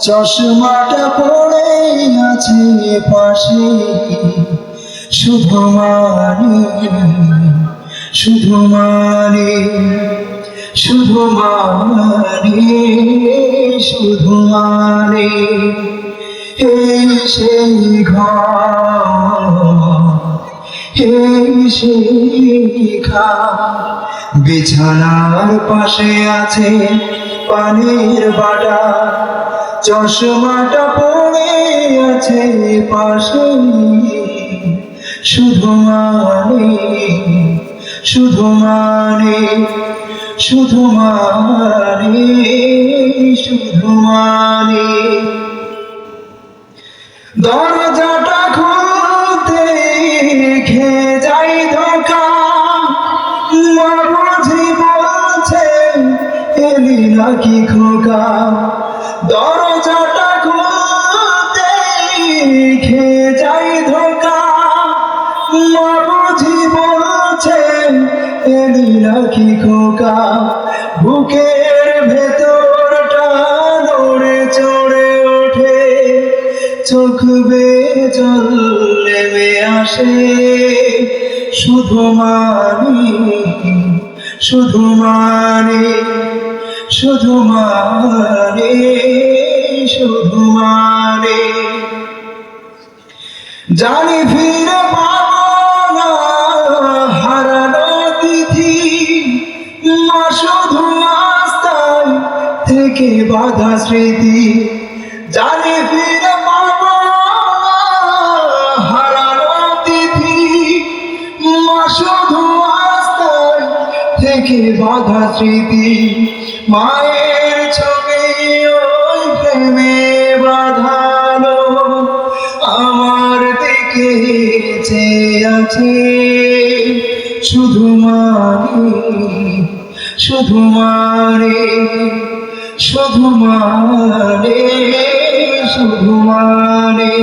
চশমাটা পড়ে আছে পাশে, শুধু মানে শুধু মানে শুধু মানে শুধু মানে এই সেই ঘর, এই সেই খাট, বিছানার পাশে আছে পানির বাটা, চশমাটা পড়ে আছে পাশে, শুধু মানে শুধু মানে শুধু মানে শুধু মানে দরজাটা খুলতে খেয়ে যাই ধোকা, মা বুঝি বলছে এলি নাকি খোকা, দরজাটা খুলতে খেয়ে যাই ধোকা, মা বুঝি বলছে এলি নাকি খোকা, বুকের ভেতরটা নড়ে চড়ে ওঠে, চোখ বেয়ে জল নেমে আসে, শুধু মানে শুধু মানে শুধু মানে শুধু মানে জানি ফিরে পাবো না হারানো তিথি, মা শুধু রাস্তায় থেকে বাধা স্মৃতি, জানি ফিরে পাবো না হারানো তিথি, মা শুধু রাস্তায় থেকে বাধা স্মৃতি, মায়ের ছবি ওই প্রেমে বাঁধানো আমার দিকে চেয়ে আছে, শুধু মানে শুধু মানে শুধু মানে শুধু মানে